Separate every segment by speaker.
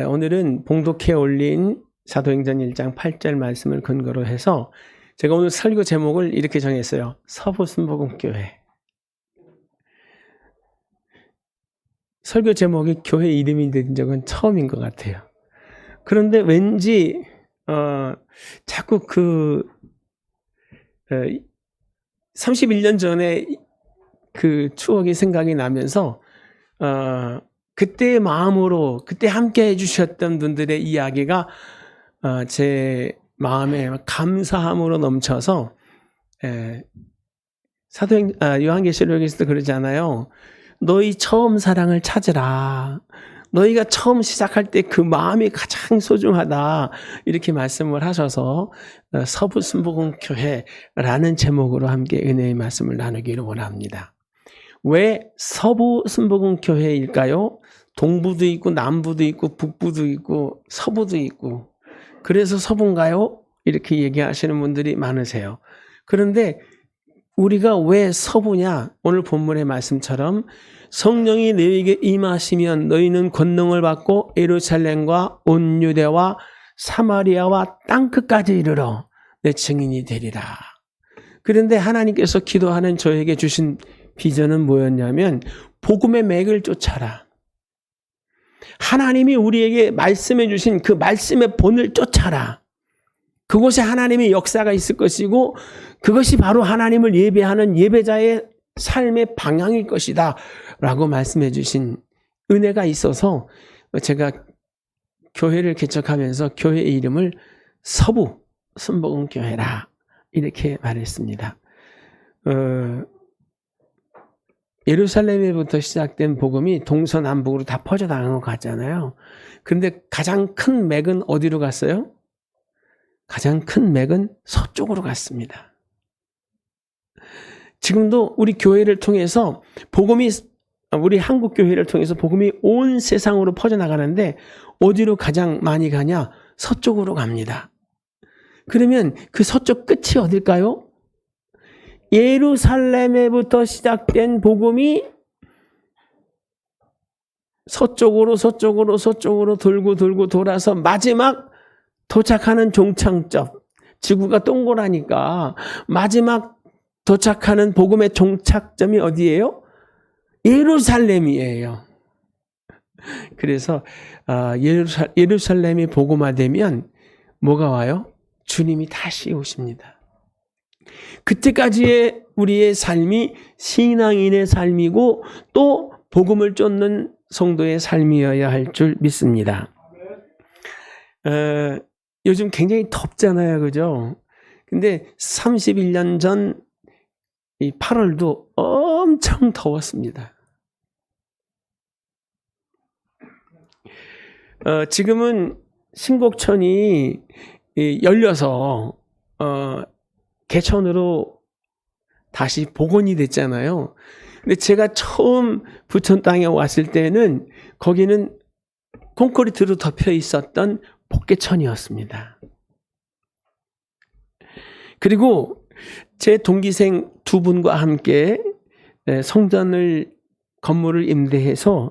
Speaker 1: 오늘은 봉독해 올린 사도행전 1장 8절 말씀을 근거로 해서 제가 오늘 설교 제목을 이렇게 정했어요. 서부순복음교회. 설교 제목이 교회 이름이 된 적은 처음인 것 같아요. 그런데 왠지 자꾸 31년 전에 그 추억이 생각이 나면서 그때의 마음으로 그때 함께 해주셨던 분들의 이야기가 제 마음에 감사함으로 넘쳐서 요한계시록에서도 그러잖아요. 너희 처음 사랑을 찾으라. 너희가 처음 시작할 때 그 마음이 가장 소중하다. 이렇게 말씀을 하셔서 서부순복음교회라는 제목으로 함께 은혜의 말씀을 나누기를 원합니다. 왜 서부순복음교회일까요? 동부도 있고 남부도 있고 북부도 있고 서부도 있고 그래서 서부인가요? 이렇게 얘기하시는 분들이 많으세요. 그런데 우리가 왜 서부냐? 오늘 본문의 말씀처럼 성령이 너희에게 임하시면 너희는 권능을 받고 예루살렘과 온 유대와 사마리아와 땅끝까지 이르러 내 증인이 되리라. 그런데 하나님께서 기도하는 저에게 주신 비전은 뭐였냐면 복음의 맥을 쫓아라. 하나님이 우리에게 말씀해 주신 그 말씀의 본을 쫓아라. 그곳에 하나님의 역사가 있을 것이고 그것이 바로 하나님을 예배하는 예배자의 삶의 방향일 것이다 라고 말씀해 주신 은혜가 있어서 제가 교회를 개척하면서 교회의 이름을 서부순복음교회라 이렇게 말했습니다. 예루살렘에부터 시작된 복음이 동서남북으로 다 퍼져나간 것 같잖아요. 그런데 가장 큰 맥은 어디로 갔어요? 가장 큰 맥은 서쪽으로 갔습니다. 지금도 우리 교회를 통해서 우리 한국 교회를 통해서 복음이 온 세상으로 퍼져나가는데 어디로 가장 많이 가냐? 서쪽으로 갑니다. 그러면 그 서쪽 끝이 어딜까요? 예루살렘에부터 시작된 복음이 서쪽으로 돌고 돌아서 마지막 도착하는 종착점, 지구가 동그라니까 마지막 도착하는 복음의 종착점이 어디예요? 예루살렘이에요. 그래서 예루살렘이 복음화되면 뭐가 와요? 주님이 다시 오십니다. 그때까지의 우리의 삶이 신앙인의 삶이고 또 복음을 쫓는 성도의 삶이어야 할 줄 믿습니다. 요즘 굉장히 덥잖아요. 그죠? 근데 31년 전 이 8월도 엄청 더웠습니다. 지금은 신곡천이 열려서 개천으로 다시 복원이 됐잖아요. 근데 제가 처음 부천 땅에 왔을 때는 거기는 콘크리트로 덮여 있었던 복개천이었습니다. 그리고 제 동기생 두 분과 함께 건물을 임대해서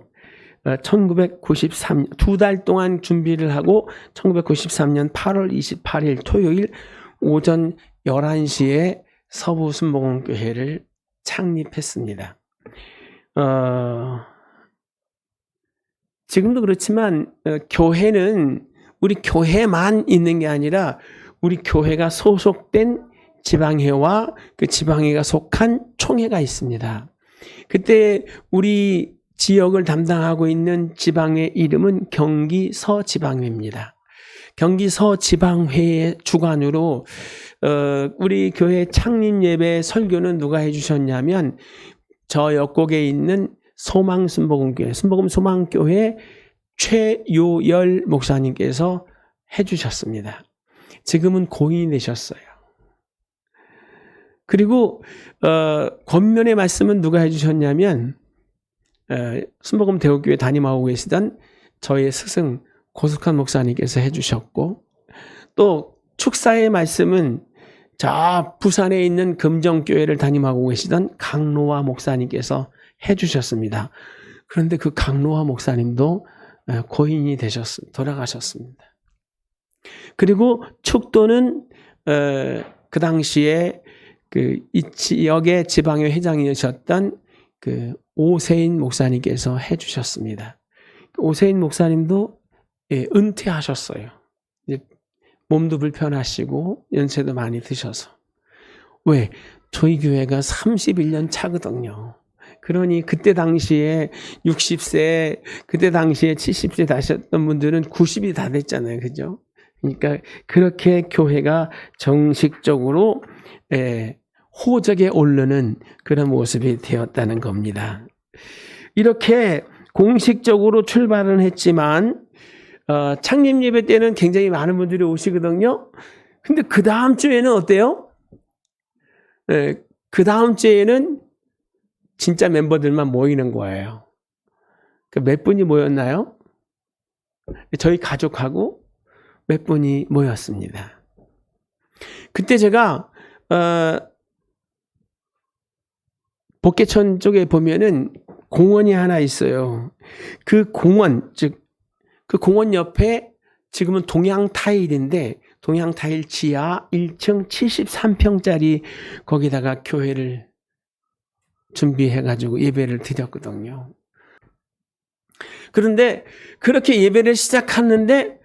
Speaker 1: 1993년 2달 동안 준비를 하고 1993년 8월 28일 토요일 오전 11시에 서부순복음교회를 창립했습니다. 지금도 그렇지만 교회는 우리 교회만 있는 게 아니라 우리 교회가 소속된 지방회와 그 지방회가 속한 총회가 있습니다. 그때 우리 지역을 담당하고 있는 지방회 이름은 경기서지방회입니다. 경기서지방회의 주관으로 우리 교회 창립 예배 설교는 누가 해주셨냐면 저 옆곡에 있는 소망순복음교회, 순복음소망교회 최요열 목사님께서 해주셨습니다. 지금은 고인이 되셨어요. 그리고 권면의 말씀은 누가 해주셨냐면 순복음대우교회 담임하고 계시던 저의 스승 고숙한 목사님께서 해주셨고 또 축사의 말씀은 저 부산에 있는 금정교회를 담임하고 계시던 강로화 목사님께서 해주셨습니다. 그런데 그 강로화 목사님도 고인이 돌아가셨습니다. 그리고 축도는 그 당시에 이 지역의 지방의 회장이셨던 오세인 목사님께서 해주셨습니다. 오세인 목사님도 은퇴하셨어요. 이제 몸도 불편하시고 연세도 많이 드셔서. 왜? 저희 교회가 31년 차거든요. 그러니 그때 당시에 60세, 그때 당시에 70세 다셨던 분들은 90이 다 됐잖아요. 그죠? 그러니까 그렇게 교회가 정식적으로 호적에 오르는 그런 모습이 되었다는 겁니다. 이렇게 공식적으로 출발은 했지만 창립 예배 때는 굉장히 많은 분들이 오시거든요. 근데 그 다음 주에는 어때요? 그 다음 주에는 진짜 멤버들만 모이는 거예요. 몇 분이 모였나요? 저희 가족하고 몇 분이 모였습니다. 그때 제가 복개천 쪽에 보면은 공원이 하나 있어요. 그 공원, 그 공원 옆에 지금은 동양타일인데 동양타일 지하 1층 73평짜리 거기다가 교회를 준비해가지고 예배를 드렸거든요. 그런데 그렇게 예배를 시작했는데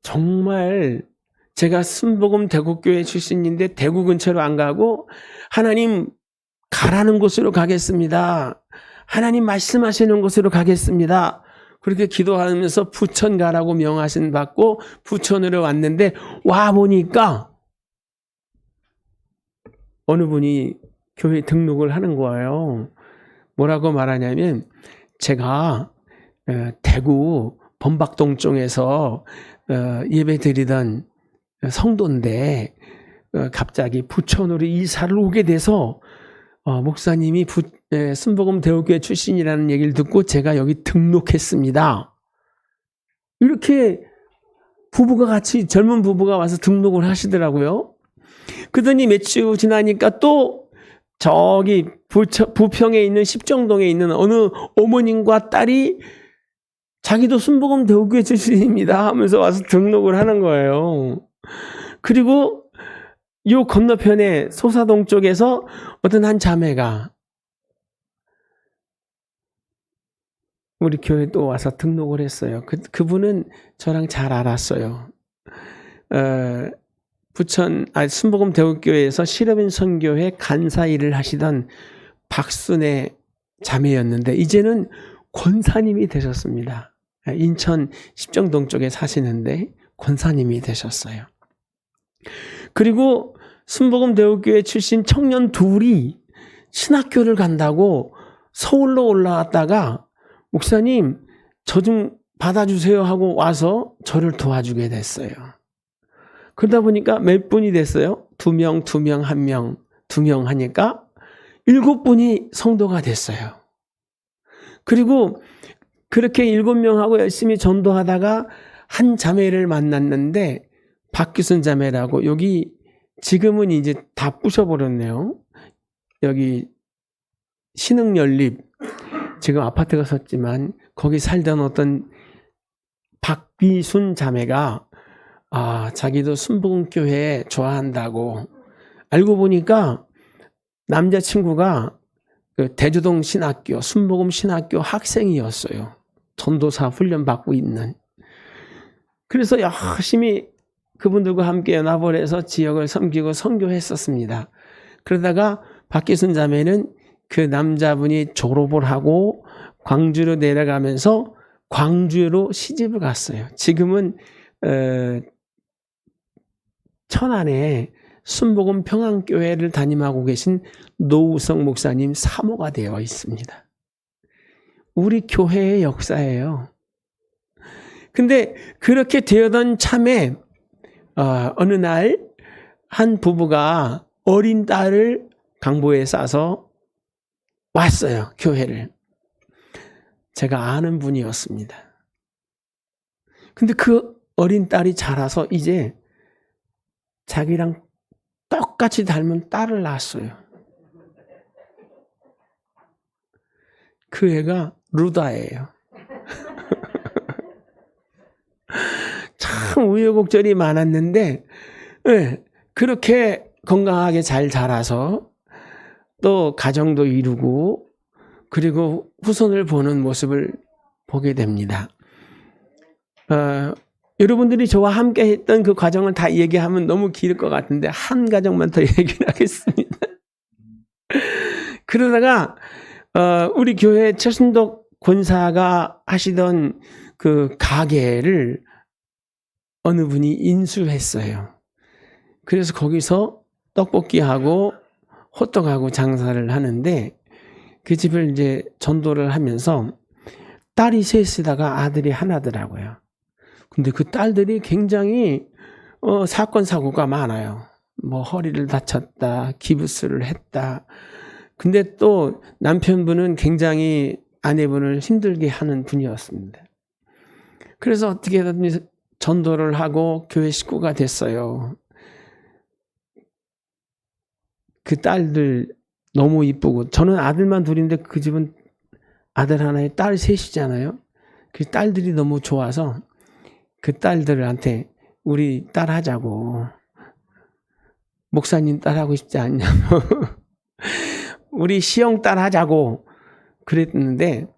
Speaker 1: 정말 제가 순복음 대구교회 출신인데 대구 근처로 안 가고 하나님 가라는 곳으로 가겠습니다. 하나님 말씀하시는 곳으로 가겠습니다. 그렇게 기도하면서 부천 가라고 명하신 받고 부천으로 왔는데 와 보니까 어느 분이 교회 등록을 하는 거예요. 뭐라고 말하냐면 제가 대구 범박동 쪽에서 예배 드리던 성도인데 갑자기 부천으로 이사를 오게 돼서 목사님이 순복음 대구교회 출신이라는 얘기를 듣고 제가 여기 등록했습니다. 이렇게 부부가 같이 젊은 부부가 와서 등록을 하시더라고요. 그러더니 며칠 지나니까 또 저기 부평에 있는 십정동에 있는 어느 어머님과 딸이 자기도 순복음 대구교회 출신입니다 하면서 와서 등록을 하는 거예요. 그리고 이 건너편에 소사동 쪽에서 어떤 한 자매가 우리 교회에 또 와서 등록을 했어요. 그분은 저랑 잘 알았어요. 순복음 대구교회에서 실업인 선교회 간사 일을 하시던 박순애 자매였는데 이제는 권사님이 되셨습니다. 인천 십정동 쪽에 사시는데 권사님이 되셨어요. 그리고 순복음 대구교회 출신 청년 둘이 신학교를 간다고 서울로 올라왔다가 목사님 저 좀 받아주세요 하고 와서 저를 도와주게 됐어요. 그러다 보니까 몇 분이 됐어요? 2명, 2명, 1명, 2명 하니까 7분이 성도가 됐어요. 그리고 그렇게 7명하고 열심히 전도하다가 한 자매를 만났는데 박규순 자매라고 여기 지금은 이제 다 부셔버렸네요. 여기 신흥연립 지금 아파트가 섰지만 거기 살던 어떤 박귀순 자매가 자기도 순복음교회 좋아한다고 알고 보니까 남자친구가 대주동 신학교 순복음 신학교 학생이었어요. 전도사 훈련 받고 있는. 그래서 열심히 그분들과 함께 연합을 해서 지역을 섬기고 선교했었습니다. 그러다가 박기순 자매는 그 남자분이 졸업을 하고 광주로 내려가면서 광주로 시집을 갔어요. 지금은 천안에 순복음 평안교회를 담임하고 계신 노우성 목사님 사모가 되어 있습니다. 우리 교회의 역사예요. 근데 그렇게 되었던 참에 어느 날 한 부부가 어린 딸을 강보에 싸서 왔어요. 교회를. 제가 아는 분이었습니다. 근데 그 어린 딸이 자라서 이제 자기랑 똑같이 닮은 딸을 낳았어요. 그 애가 루다예요. 우여곡절이 많았는데 예, 그렇게 건강하게 잘 자라서 또 가정도 이루고 그리고 후손을 보는 모습을 보게 됩니다. 여러분들이 저와 함께 했던 그 과정을 다 얘기하면 너무 길 것 같은데 한 가정만 더 얘기를 하겠습니다. 그러다가 우리 교회 최순덕 권사가 하시던 그 가게를 어느 분이 인수했어요. 그래서 거기서 떡볶이하고 호떡하고 장사를 하는데 그 집을 이제 전도를 하면서 딸이 셋이다가 아들이 하나더라고요. 근데 그 딸들이 굉장히 사건 사고가 많아요. 뭐 허리를 다쳤다, 기부스를 했다. 근데 또 남편분은 굉장히 아내분을 힘들게 하는 분이었습니다. 그래서 어떻게든 전도를 하고 교회 식구가 됐어요. 그 딸들 너무 이쁘고 저는 아들만 둘인데 그 집은 아들 하나에 딸 셋이잖아요. 그 딸들이 너무 좋아서 그 딸들한테 우리 딸 하자고, 목사님 딸 하고 싶지 않냐고 우리 시영 딸 하자고 그랬는데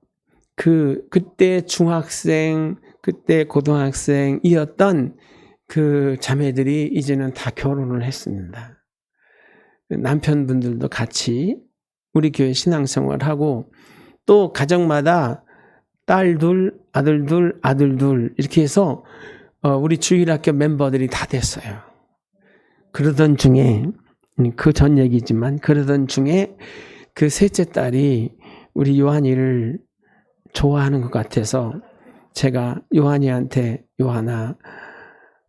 Speaker 1: 그때 중학생 그때 고등학생이었던 그 자매들이 이제는 다 결혼을 했습니다. 남편분들도 같이 우리 교회 신앙생활하고 또 가정마다 딸 둘, 아들 둘, 아들 둘 이렇게 해서 우리 주일학교 멤버들이 다 됐어요. 그러던 중에 그 전 얘기지만 그러던 중에 그 셋째 딸이 우리 요한이를 좋아하는 것 같아서 제가 요한이한테 요한아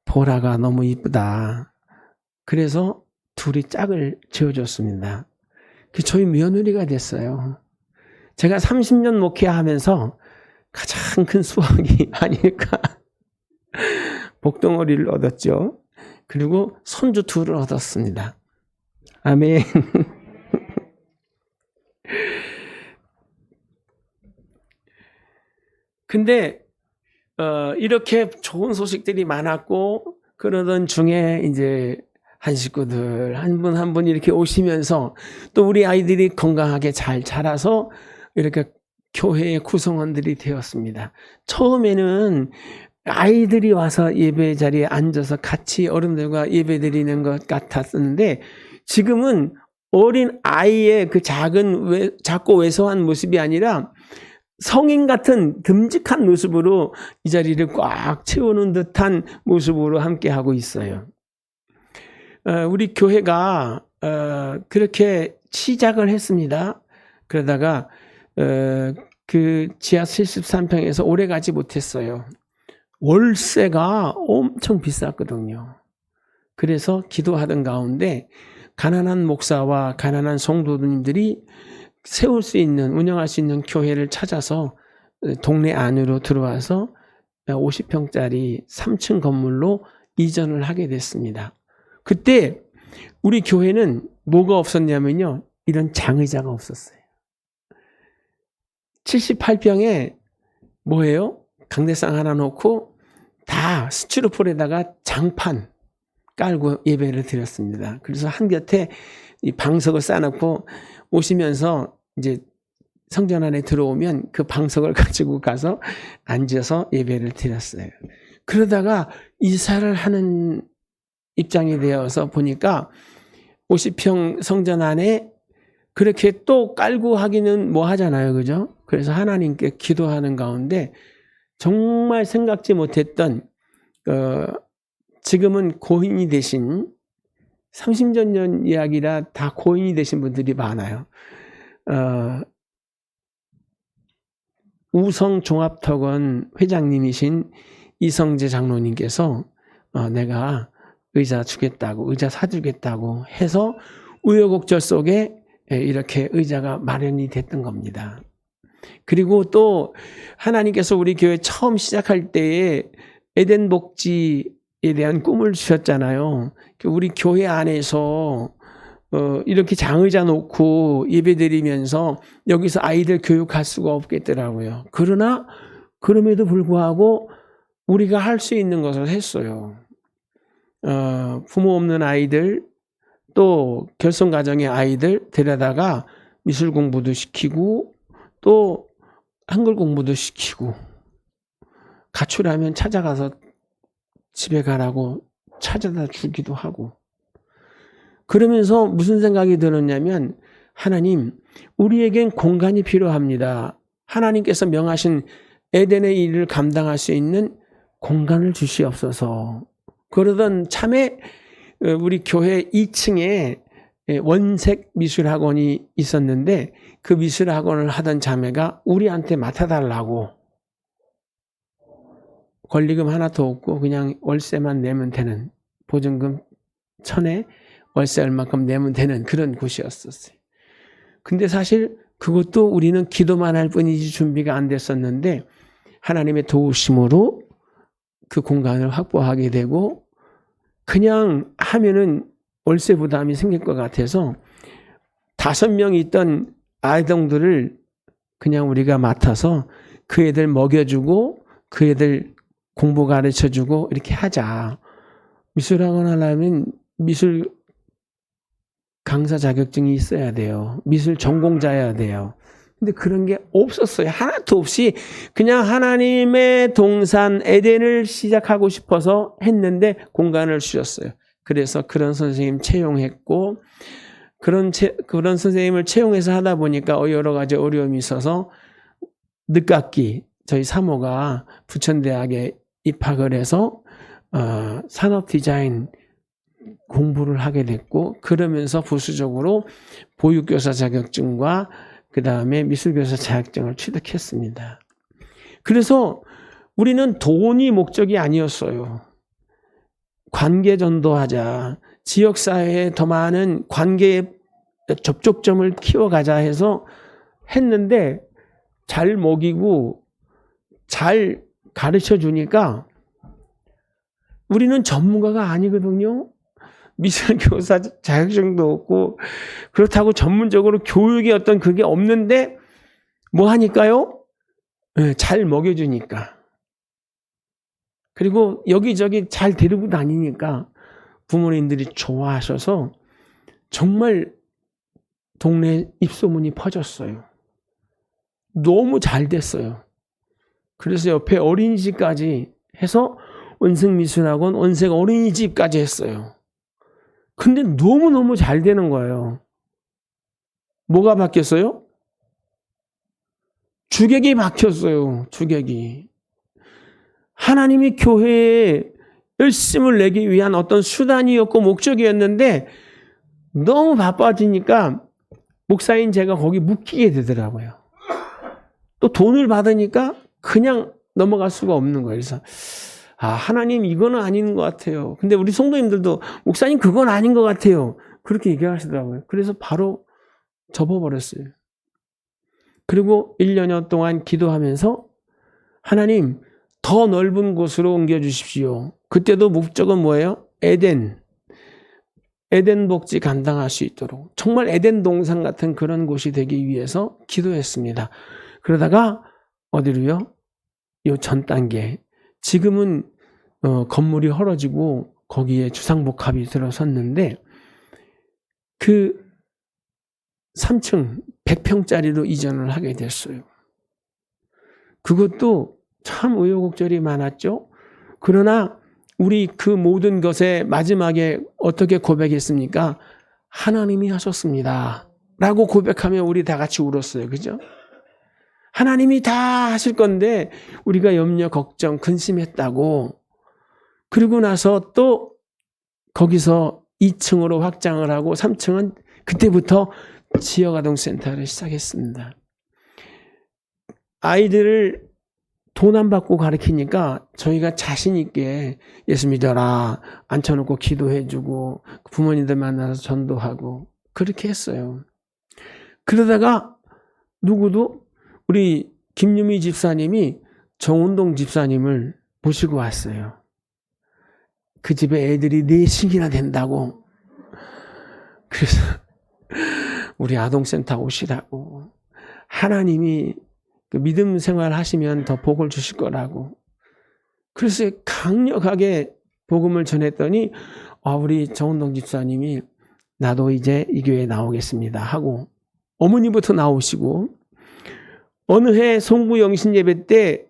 Speaker 1: 보라가 너무 이쁘다. 그래서 둘이 짝을 지어줬습니다. 저희 며느리가 됐어요. 제가 30년 목회하면서 가장 큰 수확이 아닐까. 복덩어리를 얻었죠. 그리고 손주 둘을 얻었습니다. 아멘. 근데 이렇게 좋은 소식들이 많았고 그러던 중에 이제 한 식구들 한 분 한 분 이렇게 오시면서 또 우리 아이들이 건강하게 잘 자라서 이렇게 교회의 구성원들이 되었습니다. 처음에는 아이들이 와서 예배 자리에 앉아서 같이 어른들과 예배 드리는 것 같았는데 지금은 어린 아이의 그 작고 왜소한 모습이 아니라 성인 같은 듬직한 모습으로 이 자리를 꽉 채우는 듯한 모습으로 함께하고 있어요. 우리 교회가 그렇게 시작을 했습니다. 그러다가 그 지하 73평에서 오래 가지 못했어요. 월세가 엄청 비쌌거든요. 그래서 기도하던 가운데 가난한 목사와 가난한 성도님들이 세울 수 있는, 운영할 수 있는 교회를 찾아서 동네 안으로 들어와서 50평짜리 3층 건물로 이전을 하게 됐습니다. 그때 우리 교회는 뭐가 없었냐면요. 이런 장의자가 없었어요. 78평에 뭐예요? 강대상 하나 놓고 다 스티로폴에다가 장판 깔고 예배를 드렸습니다. 그래서 한 곁에 이 방석을 쌓아놓고 오시면서 이제 성전 안에 들어오면 그 방석을 가지고 가서 앉아서 예배를 드렸어요. 그러다가 이사를 하는 입장이 되어서 보니까 50평 성전 안에 그렇게 또 깔고 하기는 뭐 하잖아요. 그죠? 그래서 하나님께 기도하는 가운데 정말 생각지 못했던 지금은 고인이 되신 30년 전 이야기라 다 고인이 되신 분들이 많아요. 우성종합特원 회장님이신 이성재 장로님께서 내가 의자 주겠다고, 의자 사주겠다고 해서 우여곡절 속에 이렇게 의자가 마련이 됐던 겁니다. 그리고 또 하나님께서 우리 교회 처음 시작할 때에 에덴 복지에 대한 꿈을 주셨잖아요. 우리 교회 안에서 이렇게 장의자 놓고 예배드리면서 여기서 아이들 교육할 수가 없겠더라고요. 그러나 그럼에도 불구하고 우리가 할 수 있는 것을 했어요. 부모 없는 아이들 또 결손가정의 아이들 데려다가 미술 공부도 시키고 또 한글 공부도 시키고 가출하면 찾아가서 집에 가라고 찾아다 주기도 하고 그러면서 무슨 생각이 들었냐면 하나님 우리에겐 공간이 필요합니다. 하나님께서 명하신 에덴의 일을 감당할 수 있는 공간을 주시옵소서. 그러던 참에 우리 교회 2층에 원색 미술학원이 있었는데 그 미술학원을 하던 자매가 우리한테 맡아달라고 권리금 하나도 없고 그냥 월세만 내면 되는 보증금 1,000에 월세 얼마큼 내면 되는 그런 곳이었었어요. 근데 사실 그것도 우리는 기도만 할 뿐이지 준비가 안 됐었는데 하나님의 도우심으로 그 공간을 확보하게 되고 그냥 하면은 월세 부담이 생길 것 같아서 5명이 있던 아이들을 그냥 우리가 맡아서 그 애들 먹여주고 그 애들 공부 가르쳐주고 이렇게 하자. 미술학원 하려면 미술 강사 자격증이 있어야 돼요. 미술 전공자여야 돼요. 근데 그런 게 없었어요. 하나도 없이 그냥 하나님의 동산 에덴을 시작하고 싶어서 했는데 공간을 주셨어요. 그래서 그런 선생님 채용했고 그런 선생님을 채용해서 하다 보니까 여러 가지 어려움이 있어서 늦깎이 저희 사모가 부천대학에 입학을 해서 산업 디자인 공부를 하게 됐고 그러면서 부수적으로 보육교사 자격증과 그 다음에 미술교사 자격증을 취득했습니다. 그래서 우리는 돈이 목적이 아니었어요. 관계 전도하자. 지역사회에 더 많은 관계의 접촉점을 키워가자 해서 했는데 잘 먹이고 잘 가르쳐 주니까 우리는 전문가가 아니거든요. 미술교사 자격증도 없고 그렇다고 전문적으로 교육의 어떤 그게 없는데 뭐 하니까요? 잘 먹여주니까. 그리고 여기저기 잘 데리고 다니니까 부모님들이 좋아하셔서 정말 동네 입소문이 퍼졌어요. 너무 잘 됐어요. 그래서 옆에 어린이집까지 해서 원색미술학원, 원색 어린이집까지 했어요. 근데 너무너무 잘 되는 거예요. 뭐가 바뀌었어요? 주객이 바뀌었어요. 주객이. 하나님이 교회에 열심을 내기 위한 어떤 수단이었고 목적이었는데 너무 바빠지니까 목사인 제가 거기 묶이게 되더라고요. 또 돈을 받으니까 그냥 넘어갈 수가 없는 거예요. 그래서 하나님 이거는 아닌 것 같아요. 근데 우리 성도님들도 목사님 그건 아닌 것 같아요. 그렇게 얘기하시더라고요. 그래서 바로 접어버렸어요. 그리고 1년여 동안 기도하면서 하나님 더 넓은 곳으로 옮겨주십시오. 그때도 목적은 뭐예요? 에덴 복지 감당할 수 있도록 정말 에덴 동산 같은 그런 곳이 되기 위해서 기도했습니다. 그러다가 어디로요? 요 전 단계 지금은 건물이 헐어지고 거기에 주상복합이 들어섰는데 그 3층 100평짜리로 이전을 하게 됐어요. 그것도 참 우여곡절이 많았죠. 그러나 우리 그 모든 것의 마지막에 어떻게 고백했습니까? 하나님이 하셨습니다. 라고 고백하며 우리 다 같이 울었어요. 그죠? 하나님이 다 하실 건데 우리가 염려, 걱정, 근심했다고. 그리고 나서 또 거기서 2층으로 확장을 하고 3층은 그때부터 지역아동센터를 시작했습니다. 아이들을 돈 안 받고 가르치니까 저희가 자신 있게 예수 믿어라 앉혀놓고 기도해주고 부모님들 만나서 전도하고 그렇게 했어요. 그러다가 누구도 우리 김유미 집사님이 정운동 집사님을 모시고 왔어요. 그 집에 애들이 4씩이나 된다고. 그래서 우리 아동센터 오시라고. 하나님이 그 믿음 생활 하시면 더 복을 주실 거라고. 그래서 강력하게 복음을 전했더니 우리 정은동 집사님이 나도 이제 이 교회에 나오겠습니다 하고 어머니부터 나오시고, 어느 해 송구 영신 예배 때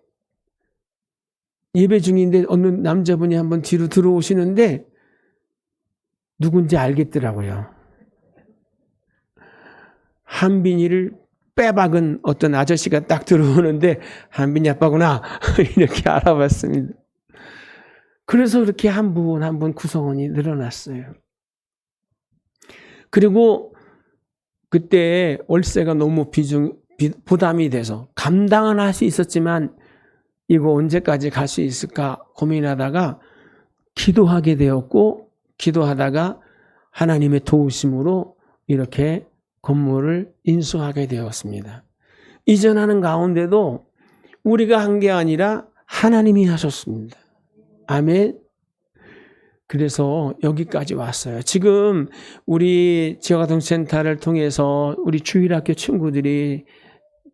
Speaker 1: 예배 중인데 어느 남자분이 한번 뒤로 들어오시는데 누군지 알겠더라고요. 한빈이를 빼박은 어떤 아저씨가 딱 들어오는데 한빈이 아빠구나 이렇게 알아봤습니다. 그래서 그렇게 한 분 한 분 구성원이 늘어났어요. 그리고 그때 월세가 너무 부담이 돼서 감당은 할 수 있었지만 이거 언제까지 갈 수 있을까 고민하다가 기도하게 되었고, 기도하다가 하나님의 도우심으로 이렇게 건물을 인수하게 되었습니다. 이전하는 가운데도 우리가 한 게 아니라 하나님이 하셨습니다. 아멘. 그래서 여기까지 왔어요. 지금 우리 지역아동센터를 통해서 우리 주일학교 친구들이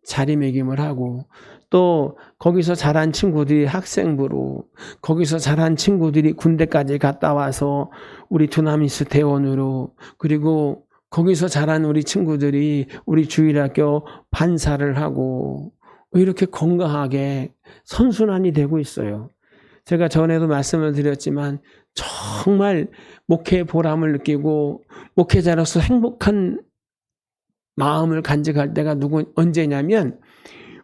Speaker 1: 자리매김을 하고, 또 거기서 자란 친구들이 학생부로, 거기서 자란 친구들이 군대까지 갔다 와서 우리 두나미스 대원으로, 그리고 거기서 자란 우리 친구들이 우리 주일학교 반사를 하고 이렇게 건강하게 선순환이 되고 있어요. 제가 전에도 말씀을 드렸지만 정말 목회의 보람을 느끼고 목회자로서 행복한 마음을 간직할 때가 언제냐면,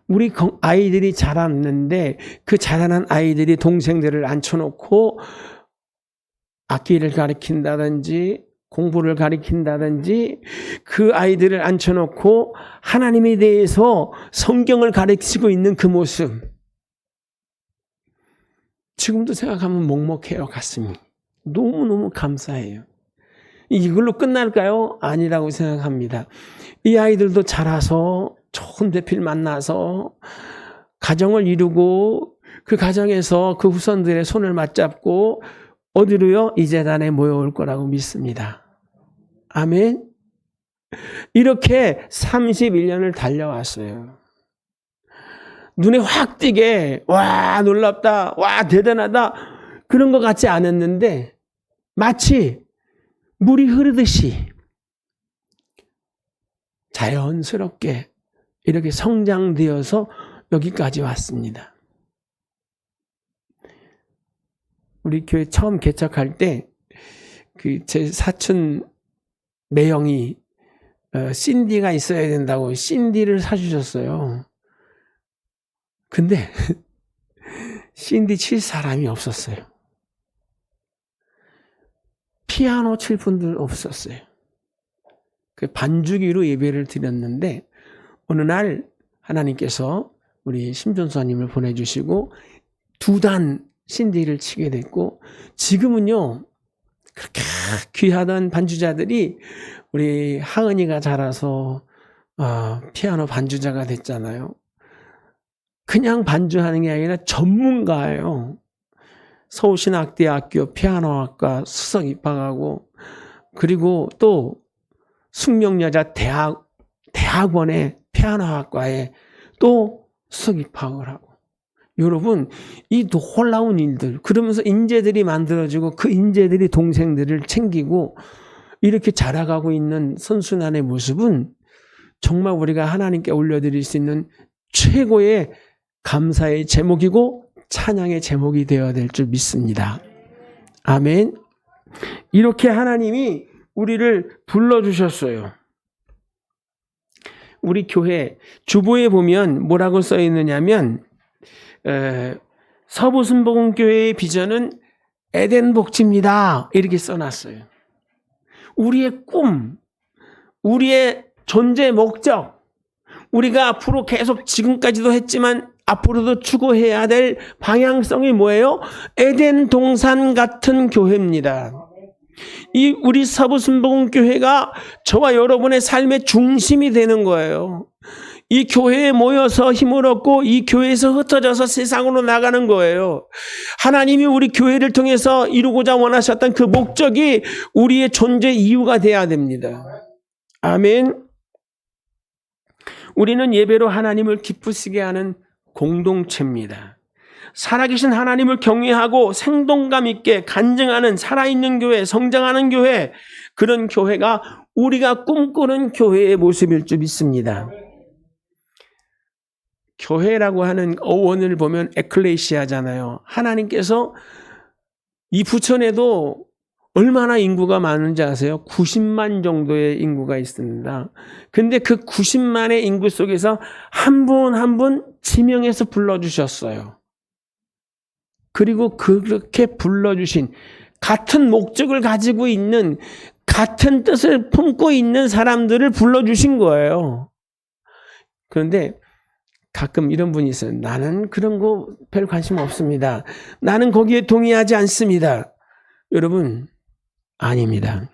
Speaker 1: 우리 아이들이 자랐는데 그 자라난 아이들이 동생들을 앉혀놓고 악기를 가르친다든지 공부를 가르친다든지 그 아이들을 앉혀놓고 하나님에 대해서 성경을 가르치고 있는 그 모습, 지금도 생각하면 먹먹해요. 가슴이. 너무너무 감사해요. 이걸로 끝날까요? 아니라고 생각합니다. 이 아이들도 자라서 좋은 대필 만나서 가정을 이루고 그 가정에서 그 후손들의 손을 맞잡고 어디로요? 이 재단에 모여올 거라고 믿습니다. 아멘. 이렇게 31년을 달려왔어요. 눈에 확 띄게 와 놀랍다, 와 대단하다 그런 것 같지 않았는데 마치 물이 흐르듯이 자연스럽게 이렇게 성장되어서 여기까지 왔습니다. 우리 교회 처음 개척할 때 그 제 사촌 매형이 신디가 있어야 된다고 신디를 사주셨어요. 근데 신디 칠 사람이 없었어요. 피아노 칠 분들 없었어요. 그 반주기로 예배를 드렸는데 어느 날 하나님께서 우리 심전수님을 보내주시고 2단 신디를 치게 됐고, 지금은요 그렇게 귀하던 반주자들이 우리 하은이가 자라서 피아노 반주자가 됐잖아요. 그냥 반주하는 게 아니라 전문가예요. 서울신학대학교 피아노학과 수석 입학하고, 그리고 또 숙명여자 대학원의 피아노학과에 또 수석 입학을 하고. 여러분, 이 놀라운 일들, 그러면서 인재들이 만들어지고 그 인재들이 동생들을 챙기고 이렇게 자라가고 있는 선순환의 모습은 정말 우리가 하나님께 올려드릴 수 있는 최고의 감사의 제목이고 찬양의 제목이 되어야 될 줄 믿습니다. 아멘. 이렇게 하나님이 우리를 불러주셨어요. 우리 교회 주보에 보면 뭐라고 써 있느냐면, 서부순복음교회의 비전은 에덴 복지입니다. 이렇게 써놨어요. 우리의 꿈, 우리의 존재 목적, 우리가 앞으로 계속 지금까지도 했지만 앞으로도 추구해야 될 방향성이 뭐예요? 에덴 동산 같은 교회입니다. 이 우리 서부순복음교회가 저와 여러분의 삶의 중심이 되는 거예요. 이 교회에 모여서 힘을 얻고 이 교회에서 흩어져서 세상으로 나가는 거예요. 하나님이 우리 교회를 통해서 이루고자 원하셨던 그 목적이 우리의 존재 이유가 돼야 됩니다. 아멘. 우리는 예배로 하나님을 기쁘시게 하는 공동체입니다. 살아계신 하나님을 경외하고 생동감 있게 간증하는 살아있는 교회, 성장하는 교회, 그런 교회가 우리가 꿈꾸는 교회의 모습일 줄 믿습니다. 교회라고 하는 어원을 보면 에클레시아잖아요. 하나님께서 이 부천에도 얼마나 인구가 많은지 아세요? 90만 정도의 인구가 있습니다. 근데 그 90만의 인구 속에서 한 분 한 분 지명해서 불러주셨어요. 그리고 그렇게 불러주신 같은 목적을 가지고 있는, 같은 뜻을 품고 있는 사람들을 불러주신 거예요. 그런데 가끔 이런 분이 있어요. 나는 그런 거 별 관심 없습니다. 나는 거기에 동의하지 않습니다. 여러분, 아닙니다.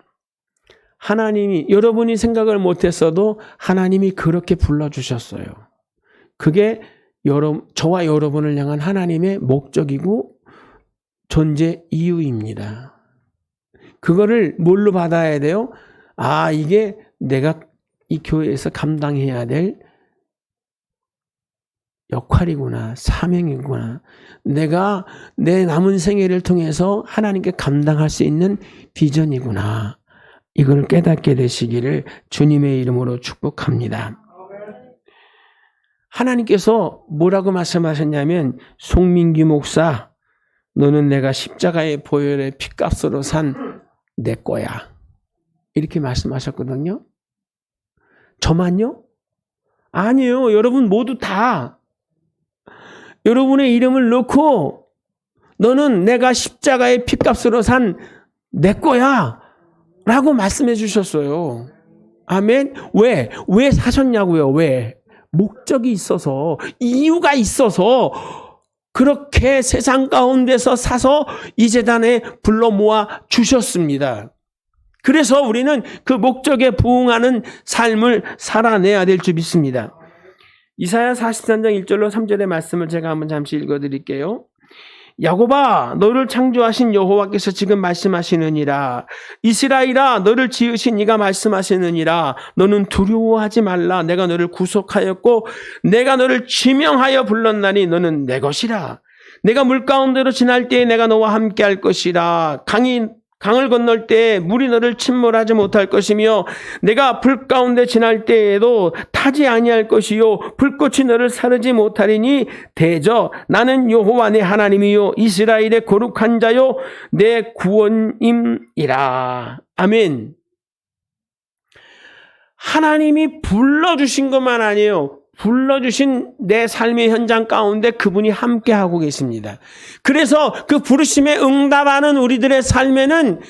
Speaker 1: 하나님이, 여러분이 생각을 못했어도 하나님이 그렇게 불러주셨어요. 그게 저와 여러분을 향한 하나님의 목적이고 존재 이유입니다. 그거를 뭘로 받아야 돼요? 아, 이게 내가 이 교회에서 감당해야 될 역할이구나, 사명이구나. 내가 내 남은 생애를 통해서 하나님께 감당할 수 있는 비전이구나. 이걸 깨닫게 되시기를 주님의 이름으로 축복합니다. 하나님께서 뭐라고 말씀하셨냐면, 송민규 목사, 너는 내가 십자가의 보혈의 피값으로 산 내 거야. 이렇게 말씀하셨거든요. 저만요? 아니에요. 여러분 모두 다. 여러분의 이름을 넣고 너는 내가 십자가의 피값으로 산 내 거야 라고 말씀해 주셨어요. 아멘. 왜 사셨냐고요? 왜? 목적이 있어서, 이유가 있어서 그렇게 세상 가운데서 사서 이 재단에 불러 모아 주셨습니다. 그래서 우리는 그 목적에 부응하는 삶을 살아내야 될 줄 믿습니다. 이사야 43장 1절로 3절의 말씀을 제가 한번 잠시 읽어드릴게요. 야곱아, 너를 창조하신 여호와께서 지금 말씀하시느니라. 이스라엘아, 너를 지으신 이가 말씀하시느니라. 너는 두려워하지 말라. 내가 너를 구속하였고 내가 너를 지명하여 불렀나니 너는 내 것이라. 내가 물 가운데로 지날 때에 내가 너와 함께 할 것이라. 강을 건널 때에 물이 너를 침몰하지 못할 것이며 내가 불 가운데 지날 때에도 타지 아니할 것이요 불꽃이 너를 사르지 못하리니 대저 나는 여호와 내 하나님이요 이스라엘의 거룩한 자요 내 구원임이라. 아멘. 하나님이 불러주신 것만 아니에요. 불러주신 내 삶의 현장 가운데 그분이 함께하고 계십니다. 그래서 그 부르심에 응답하는 우리들의 삶에는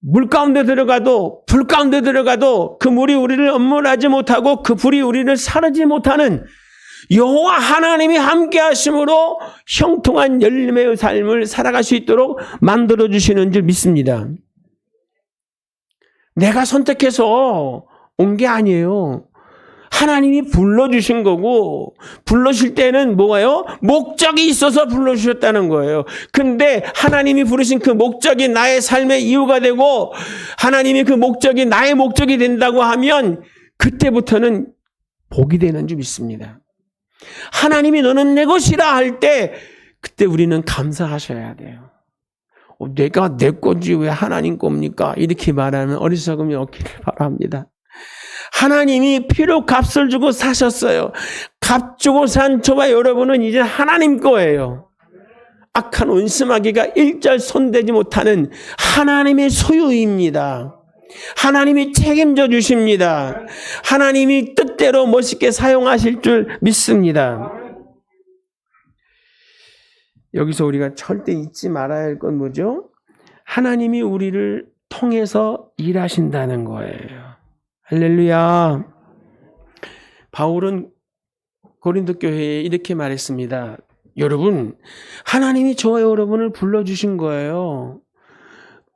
Speaker 1: 물 가운데 들어가도 불 가운데 들어가도 그 물이 우리를 엄물하지 못하고 그 불이 우리를 사르지 못하는 여호와 하나님이 함께하심으로 형통한 열매의 삶을 살아갈 수 있도록 만들어주시는 줄 믿습니다. 내가 선택해서 온 게 아니에요. 하나님이 불러주신 거고, 불러주실 때는 뭐예요? 목적이 있어서 불러주셨다는 거예요. 근데 하나님이 부르신 그 목적이 나의 삶의 이유가 되고 하나님이 그 목적이 나의 목적이 된다고 하면 그때부터는 복이 되는 줄 믿습니다. 하나님이 너는 내 것이라 할 때 그때 우리는 감사하셔야 돼요. 내가 내 건지 왜 하나님 겁니까? 이렇게 말하면 어리석음이 없기를 바랍니다. 하나님이 피로 값을 주고 사셨어요. 값 주고 산 저와 여러분은 이제 하나님 거예요. 악한 원수마귀가 일절 손대지 못하는 하나님의 소유입니다. 하나님이 책임져 주십니다. 하나님이 뜻대로 멋있게 사용하실 줄 믿습니다. 여기서 우리가 절대 잊지 말아야 할 건 뭐죠? 하나님이 우리를 통해서 일하신다는 거예요. 할렐루야. 바울은 고린도 교회에 이렇게 말했습니다. 여러분, 하나님이 저와 여러분을 불러주신 거예요.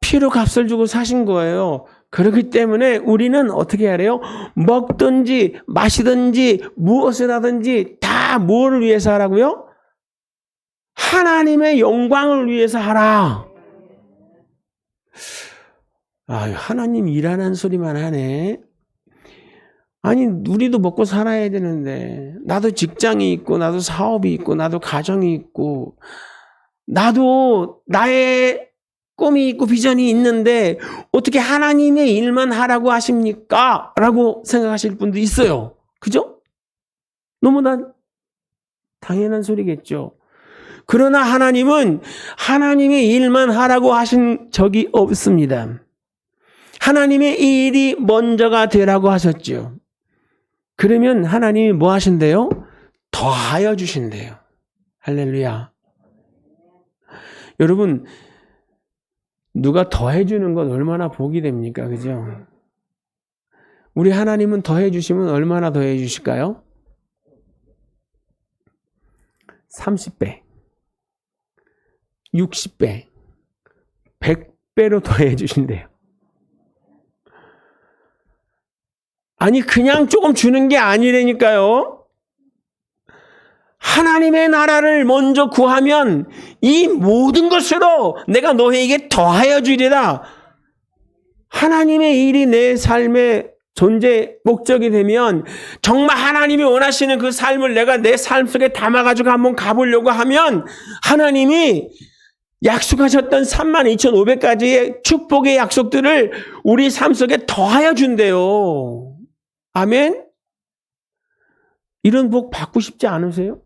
Speaker 1: 피로 값을 주고 사신 거예요. 그렇기 때문에 우리는 어떻게 하래요? 먹든지 마시든지 무엇을 하든지 다 무엇을 위해서 하라고요? 하나님의 영광을 위해서 하라. 하나님 일하는 소리만 하네. 아니, 우리도 먹고 살아야 되는데, 나도 직장이 있고, 나도 사업이 있고, 나도 가정이 있고, 나도 나의 꿈이 있고 비전이 있는데 어떻게 하나님의 일만 하라고 하십니까? 라고 생각하실 분도 있어요. 그죠? 너무나 당연한 소리겠죠. 그러나 하나님은 하나님의 일만 하라고 하신 적이 없습니다. 하나님의 이 일이 먼저가 되라고 하셨죠. 그러면 하나님이 뭐 하신대요? 더하여 주신대요. 할렐루야. 여러분, 누가 더해주는 건 얼마나 복이 됩니까? 그죠? 우리 하나님은 더해주시면 얼마나 더해주실까요? 30배, 60배, 100배로 더해주신대요. 아니, 그냥 조금 주는 게 아니라니까요. 하나님의 나라를 먼저 구하면 이 모든 것으로 내가 너에게 더하여 주리라. 하나님의 일이 내 삶의 존재 목적이 되면 정말 하나님이 원하시는 그 삶을 내가 내 삶 속에 담아가지고 한번 가보려고 하면 하나님이 약속하셨던 32,500가지의 축복의 약속들을 우리 삶 속에 더하여 준대요. 아멘? 이런 복 받고 싶지 않으세요?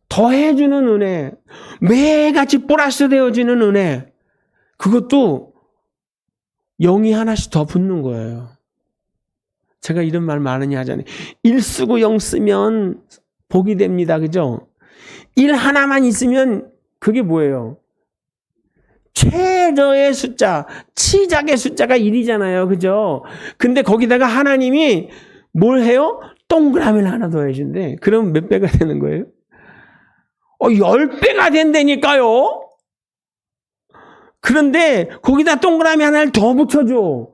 Speaker 1: 더해주는 은혜, 매일같이 플러스 되어지는 은혜, 그것도 0이 하나씩 더 붙는 거예요. 제가 이런 말 많이 하잖아요. 1 쓰고 0 쓰면 복이 됩니다. 그죠? 1 하나만 있으면 그게 뭐예요? 최저의 숫자, 치작의 숫자가 1이잖아요. 그죠? 근데 거기다가 하나님이 뭘 해요? 동그라미를 하나 더 해준대. 그럼 몇 배가 되는 거예요? 10배가 된다니까요? 그런데 거기다 동그라미 하나를 더 붙여줘.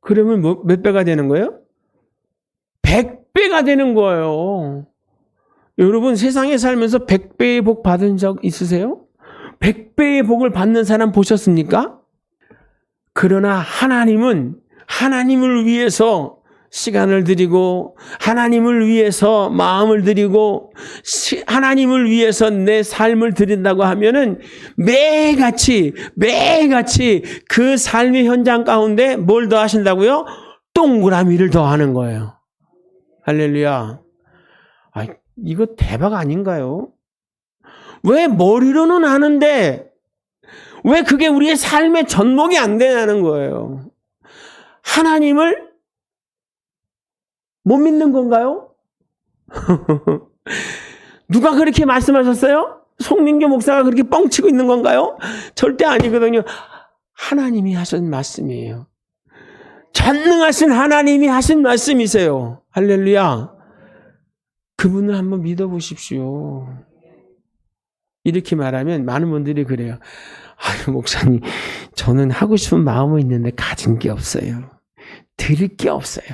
Speaker 1: 그러면 몇 배가 되는 거예요? 100배가 되는 거예요. 여러분, 세상에 살면서 100배의 복 받은 적 있으세요? 100배의 복을 받는 사람 보셨습니까? 그러나 하나님은 하나님을 위해서 시간을 드리고 하나님을 위해서 마음을 드리고 하나님을 위해서 내 삶을 드린다고 하면은 매일같이 그 삶의 현장 가운데 뭘 더 하신다고요? 동그라미를 더 하는 거예요. 할렐루야. 이거 대박 아닌가요? 왜 머리로는 아는데 왜 그게 우리의 삶의 전목이 안 되냐는 거예요. 하나님을 못 믿는 건가요? 누가 그렇게 말씀하셨어요? 송민교 목사가 그렇게 뻥치고 있는 건가요? 절대 아니거든요. 하나님이 하신 말씀이에요. 전능하신 하나님이 하신 말씀이세요. 할렐루야. 그분을 한번 믿어보십시오. 이렇게 말하면 많은 분들이 그래요. 아유, 목사님, 저는 하고 싶은 마음은 있는데 가진 게 없어요. 드릴 게 없어요.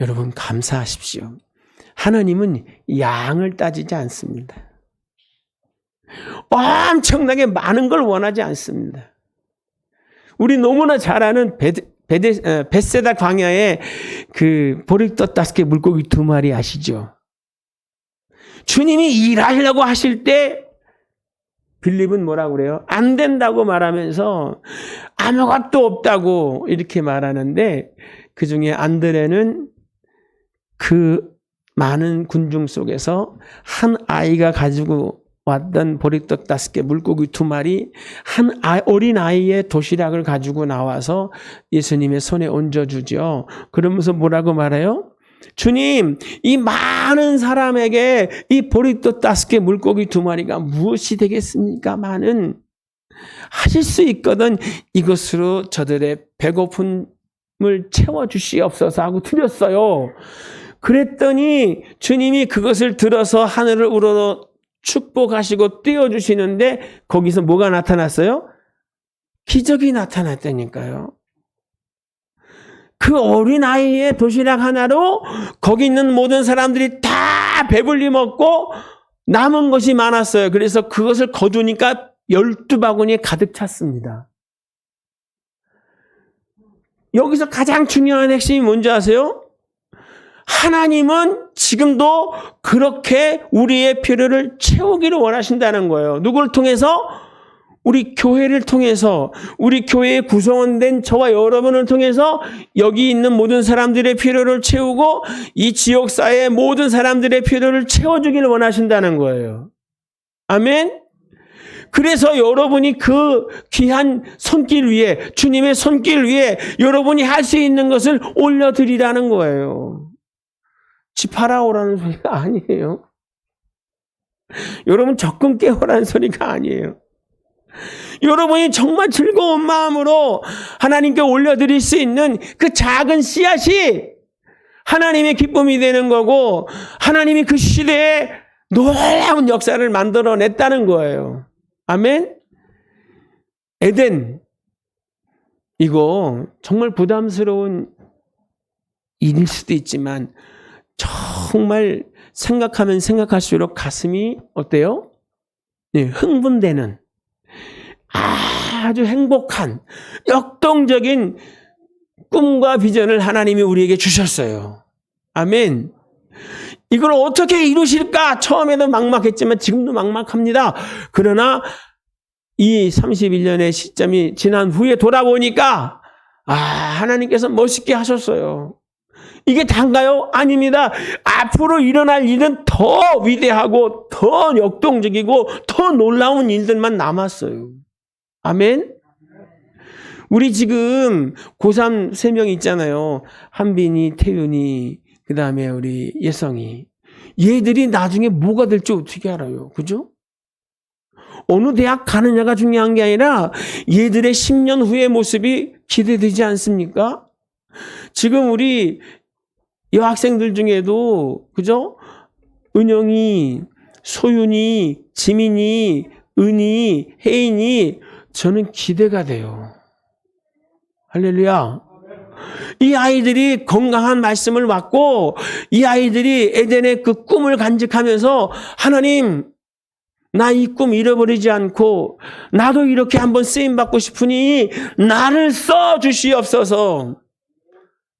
Speaker 1: 여러분, 감사하십시오. 하나님은 양을 따지지 않습니다. 엄청나게 많은 걸 원하지 않습니다. 우리 너무나 잘 아는 벳세다 광야의 그 보리떡 5개 물고기 2마리 아시죠? 주님이 일하려고 하실 때 빌립은 뭐라고 그래요? 안 된다고 말하면서 아무것도 없다고 이렇게 말하는데 그 중에 안드레는 그 많은 군중 속에서 한 아이가 가지고 왔던 보리떡 5개, 물고기 2마리, 한 어린 아이의 도시락을 가지고 나와서 예수님의 손에 얹어주죠. 그러면서 뭐라고 말해요? 주님, 이 많은 사람에게 이 보리떡 5개, 물고기 2마리가 무엇이 되겠습니까? 많은 하실 수 있거든 이것으로 저들의 배고픔을 채워주시옵소서 하고 드렸어요. 그랬더니 주님이 그것을 들어서 하늘을 우러러 축복하시고 띄워주시는데 거기서 뭐가 나타났어요? 기적이 나타났다니까요. 그 어린아이의 도시락 하나로 거기 있는 모든 사람들이 다 배불리 먹고 남은 것이 많았어요. 그래서 그것을 거두니까 12바구니에 가득 찼습니다. 여기서 가장 중요한 핵심이 뭔지 아세요? 하나님은 지금도 그렇게 우리의 필요를 채우기를 원하신다는 거예요. 누구를 통해서? 우리 교회를 통해서, 우리 교회의 구성원된 저와 여러분을 통해서 여기 있는 모든 사람들의 필요를 채우고 이 지역사회의 모든 사람들의 필요를 채워주기를 원하신다는 거예요. 아멘? 그래서 여러분이 그 귀한 손길 위에, 주님의 손길 위에 여러분이 할 수 있는 것을 올려드리라는 거예요. 집 팔아오라는 소리가 아니에요. 여러분 적금 깨워라는 소리가 아니에요. 여러분이 정말 즐거운 마음으로 하나님께 올려드릴 수 있는 그 작은 씨앗이 하나님의 기쁨이 되는 거고 하나님이 그 시대에 놀라운 역사를 만들어냈다는 거예요. 아멘? 에덴, 이거 정말 부담스러운 일일 수도 있지만 정말 생각하면 생각할수록 가슴이 어때요? 네, 흥분되는 아주 행복한 역동적인 꿈과 비전을 하나님이 우리에게 주셨어요. 아멘. 이걸 어떻게 이루실까? 처음에는 막막했지만 지금도 막막합니다. 그러나 이 31년의 시점이 지난 후에 돌아보니까 하나님께서 멋있게 하셨어요. 이게 다인가요? 아닙니다. 앞으로 일어날 일은 더 위대하고 더 역동적이고 더 놀라운 일들만 남았어요. 아멘. 우리 지금 고3 3명 있잖아요. 한빈이, 태윤이, 그 다음에 우리 예성이. 얘들이 나중에 뭐가 될지 어떻게 알아요? 그죠? 어느 대학 가느냐가 중요한 게 아니라 얘들의 10년 후의 모습이 기대되지 않습니까? 지금 우리 여학생들 중에도, 그죠? 은영이, 소윤이, 지민이, 은이, 혜인이, 저는 기대가 돼요. 할렐루야. 이 아이들이 건강한 말씀을 받고 이 아이들이 에덴의 그 꿈을 간직하면서 하나님, 나 이 꿈 잃어버리지 않고 나도 이렇게 한번 쓰임받고 싶으니 나를 써주시옵소서.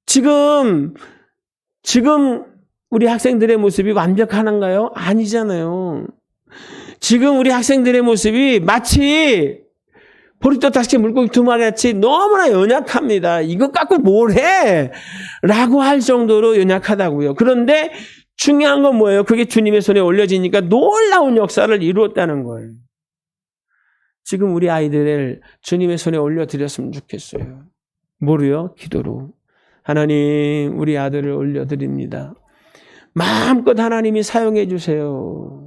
Speaker 1: 지금 우리 학생들의 모습이 완벽한가요? 아니잖아요. 지금 우리 학생들의 모습이 마치 보리또 다시 물고기 2마리 같이 너무나 연약합니다. 이것 갖고 뭘 해? 라고 할 정도로 연약하다고요. 그런데 중요한 건 뭐예요? 그게 주님의 손에 올려지니까 놀라운 역사를 이루었다는 거예요. 지금 우리 아이들을 주님의 손에 올려드렸으면 좋겠어요. 뭐로요? 기도로. 하나님, 우리 아들을 올려드립니다. 마음껏 하나님이 사용해 주세요.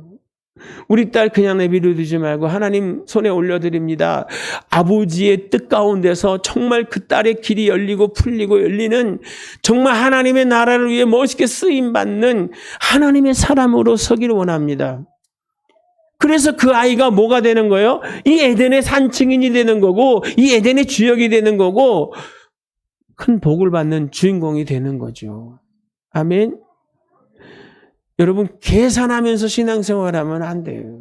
Speaker 1: 우리 딸 그냥 내버려두지 말고 하나님 손에 올려드립니다. 아버지의 뜻 가운데서 정말 그 딸의 길이 열리고 풀리고 열리는 정말 하나님의 나라를 위해 멋있게 쓰임받는 하나님의 사람으로 서기를 원합니다. 그래서 그 아이가 뭐가 되는 거예요? 이 에덴의 산증인이 되는 거고 이 에덴의 주역이 되는 거고 큰 복을 받는 주인공이 되는 거죠. 아멘. 여러분, 계산하면서 신앙생활하면 안 돼요.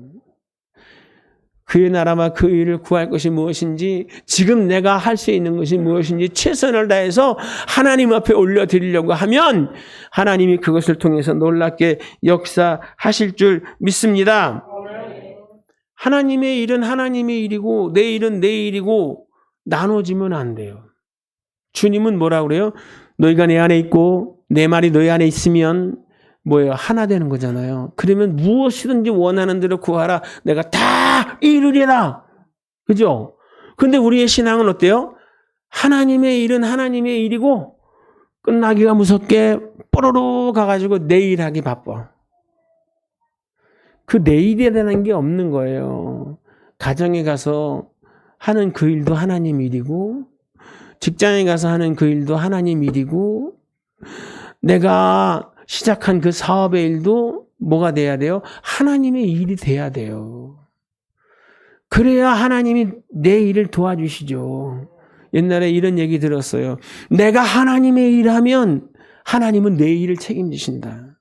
Speaker 1: 그의 나라와 그 일을 구할 것이 무엇인지, 지금 내가 할 수 있는 것이 무엇인지 최선을 다해서 하나님 앞에 올려드리려고 하면 하나님이 그것을 통해서 놀랍게 역사하실 줄 믿습니다. 하나님의 일은 하나님의 일이고 내 일은 내 일이고 나눠지면 안 돼요. 주님은 뭐라고 그래요? 너희가 내 안에 있고 내 말이 너희 안에 있으면 뭐예요? 하나 되는 거잖아요. 그러면 무엇이든지 원하는 대로 구하라. 내가 다 이루리라. 그죠? 근데 우리의 신앙은 어때요? 하나님의 일은 하나님의 일이고 끝나기가 무섭게 뽀로로 가가지고 내일 하기 바빠. 그 내일이라는 게 없는 거예요. 가정에 가서 하는 그 일도 하나님 일이고 직장에 가서 하는 그 일도 하나님 일이고 내가 시작한 그 사업의 일도 뭐가 돼야 돼요? 하나님의 일이 돼야 돼요. 그래야 하나님이 내 일을 도와주시죠. 옛날에 이런 얘기 들었어요. 내가 하나님의 일을 하면 하나님은 내 일을 책임지신다.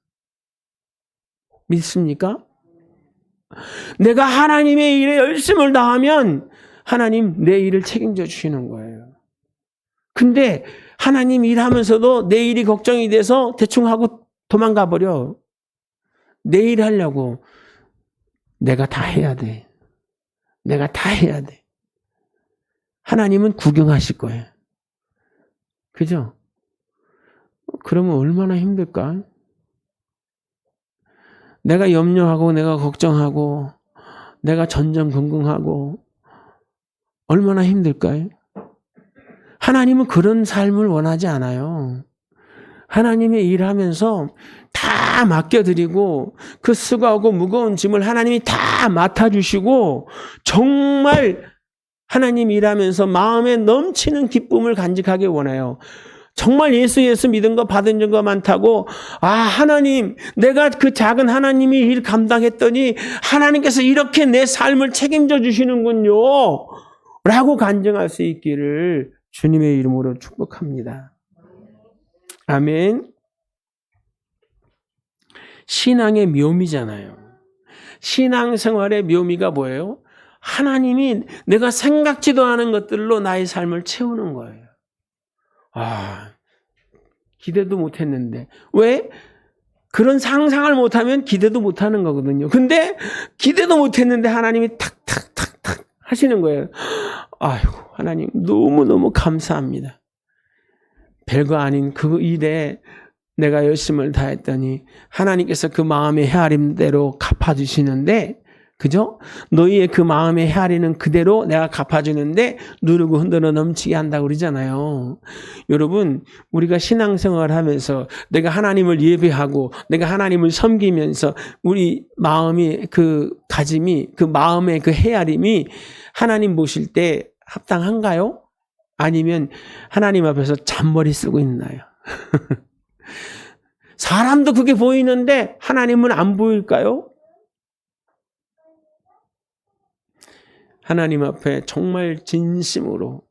Speaker 1: 믿습니까? 내가 하나님의 일에 열심을 다하면 하나님 내 일을 책임져 주시는 거예요. 근데 하나님 일하면서도 내 일이 걱정이 돼서 대충 하고 도망가 버려. 내 일 하려고. 내가 다 해야 돼. 내가 다 해야 돼. 하나님은 구경하실 거예요. 그죠? 그러면 얼마나 힘들까? 내가 염려하고 내가 걱정하고 내가 전전긍긍하고 얼마나 힘들까요? 하나님은 그런 삶을 원하지 않아요. 하나님의 일하면서 다 맡겨드리고 그 수고하고 무거운 짐을 하나님이 다 맡아주시고 정말 하나님 일하면서 마음에 넘치는 기쁨을 간직하기 원해요. 정말 예수 믿은 거 받은 거 많다고 하나님 내가 그 작은 하나님이 일 감당했더니 하나님께서 이렇게 내 삶을 책임져 주시는군요 라고 간증할 수 있기를 주님의 이름으로 축복합니다. 아멘. 신앙의 묘미잖아요. 신앙생활의 묘미가 뭐예요? 하나님이 내가 생각지도 않은 것들로 나의 삶을 채우는 거예요. 기대도 못했는데. 왜? 그런 상상을 못하면 기대도 못하는 거거든요. 근데 기대도 못했는데 하나님이 탁탁탁탁 하시는 거예요. 아이고 하나님 너무너무 감사합니다. 별거 아닌 그 일에 내가 열심을 다했더니 하나님께서 그 마음의 헤아림대로 갚아주시는데 그죠? 너희의 그 마음의 헤아리는 그대로 내가 갚아주는데 누르고 흔들어 넘치게 한다고 그러잖아요. 여러분 우리가 신앙생활을 하면서 내가 하나님을 예배하고 내가 하나님을 섬기면서 우리 마음이 그 다짐이 그 마음의 그 헤아림이 하나님 보실 때 합당한가요? 아니면 하나님 앞에서 잔머리 쓰고 있나요? 사람도 그게 보이는데 하나님은 안 보일까요? 하나님 앞에 정말 진심으로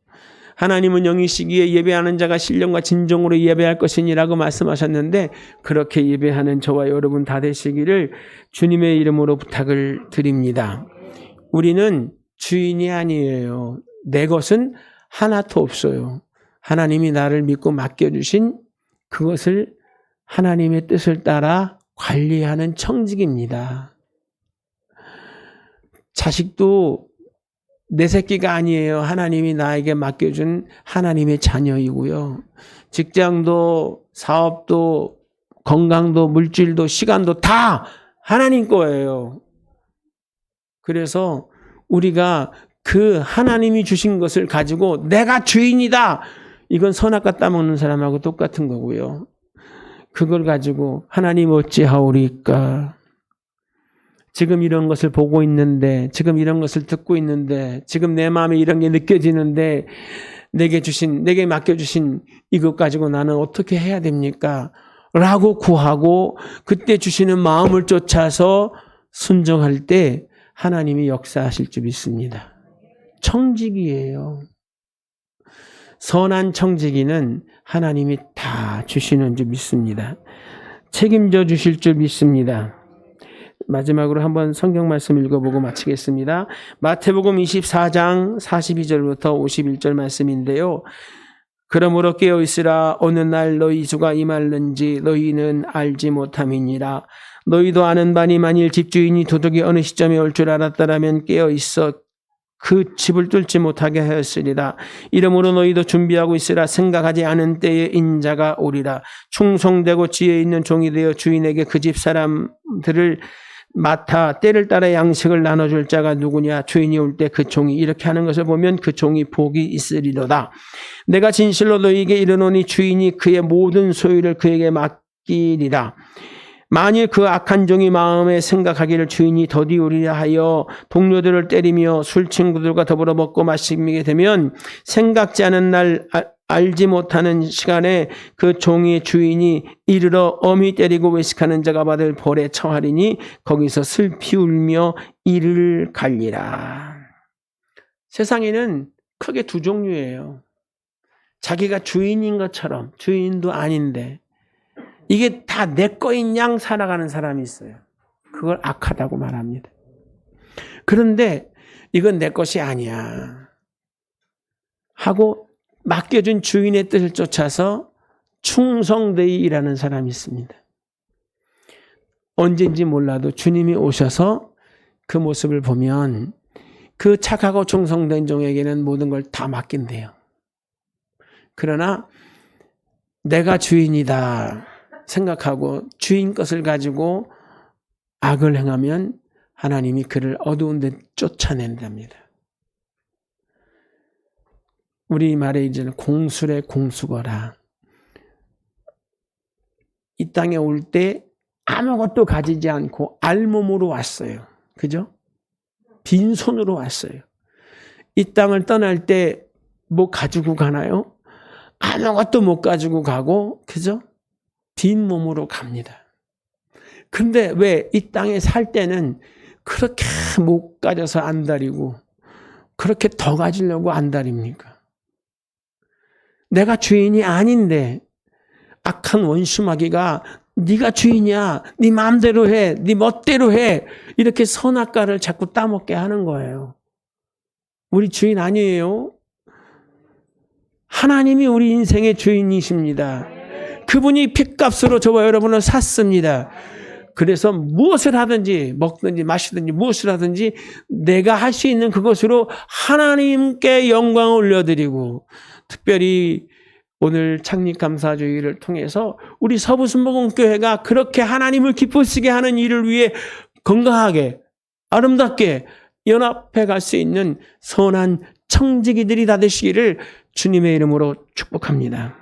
Speaker 1: 하나님은 영이시기에 예배하는 자가 신령과 진정으로 예배할 것이니라고 말씀하셨는데 그렇게 예배하는 저와 여러분 다 되시기를 주님의 이름으로 부탁을 드립니다. 우리는 주인이 아니에요. 내 것은 하나도 없어요. 하나님이 나를 믿고 맡겨주신 그것을 하나님의 뜻을 따라 관리하는 청직입니다. 자식도 내 새끼가 아니에요. 하나님이 나에게 맡겨준 하나님의 자녀이고요. 직장도 사업도 건강도 물질도 시간도 다 하나님 거예요. 그래서 우리가 그 하나님이 주신 것을 가지고 내가 주인이다. 이건 선악과 따먹는 사람하고 똑같은 거고요. 그걸 가지고 하나님 어찌하오리까. 지금 이런 것을 보고 있는데 지금 이런 것을 듣고 있는데 지금 내 마음에 이런 게 느껴지는데 내게 맡겨주신 이것 가지고 나는 어떻게 해야 됩니까? 라고 구하고 그때 주시는 마음을 쫓아서 순종할 때 하나님이 역사하실 줄 믿습니다. 청지기예요. 선한 청지기는 하나님이 다 주시는 줄 믿습니다. 책임져 주실 줄 믿습니다. 마지막으로 한번 성경 말씀 읽어보고 마치겠습니다. 마태복음 24장 42절부터 51절 말씀인데요. 그러므로 깨어있으라. 어느 날 너희 주가 임할는지 너희는 알지 못함이니라. 너희도 아는 바니 만일 집주인이 도둑이 어느 시점에 올 줄 알았다라면 깨어있어 그 집을 뚫지 못하게 하였으리라. 이러므로 너희도 준비하고 있으라. 생각하지 않은 때에 인자가 오리라. 충성되고 지혜 있는 종이 되어 주인에게 그 집 사람들을 맡아 때를 따라 양식을 나눠줄 자가 누구냐. 주인이 올 때 그 종이 이렇게 하는 것을 보면 그 종이 복이 있으리로다. 내가 진실로 너희에게 이르노니 주인이 그의 모든 소유를 그에게 맡기리라. 만일 그 악한 종이 마음에 생각하기를 주인이 더디우리라 하여 동료들을 때리며 술 친구들과 더불어 먹고 마시게 되면 생각지 않은 날 알지 못하는 시간에 그 종의 주인이 이르러 엄히 때리고 외식하는 자가 받을 벌에 처하리니 거기서 슬피 울며 이를 갈리라. 세상에는 크게 두 종류예요. 자기가 주인인 것처럼 주인도 아닌데 이게 다 내 거인 양 살아가는 사람이 있어요. 그걸 악하다고 말합니다. 그런데 이건 내 것이 아니야 하고 맡겨준 주인의 뜻을 쫓아서 충성되이 일하는 사람이 있습니다. 언제인지 몰라도 주님이 오셔서 그 모습을 보면 그 착하고 충성된 종에게는 모든 걸 다 맡긴대요. 그러나 내가 주인이다 생각하고 주인 것을 가지고 악을 행하면 하나님이 그를 어두운 데 쫓아낸답니다. 우리 말에 이제는 공술의 공수거라. 이 땅에 올 때 아무것도 가지지 않고 알몸으로 왔어요. 그죠? 빈손으로 왔어요. 이 땅을 떠날 때 뭐 가지고 가나요? 아무것도 못 가지고 가고, 그죠? 빈몸으로 갑니다. 근데 왜 이 땅에 살 때는 그렇게 못 가져서 안달이고 그렇게 더 가지려고 안달입니까? 내가 주인이 아닌데 악한 원수 마귀가 네가 주인이야, 네 마음대로 해, 네 멋대로 해, 이렇게 선악과를 자꾸 따먹게 하는 거예요. 우리 주인 아니에요. 하나님이 우리 인생의 주인이십니다. 그분이 핏값으로 저와 여러분을 샀습니다. 그래서 무엇을 하든지 먹든지 마시든지 무엇을 하든지 내가 할 수 있는 그것으로 하나님께 영광을 올려드리고, 특별히 오늘 창립감사주의를 통해서 우리 서부순복음교회가 그렇게 하나님을 기쁘시게 하는 일을 위해 건강하게 아름답게 연합해 갈 수 있는 선한 청지기들이 다 되시기를 주님의 이름으로 축복합니다.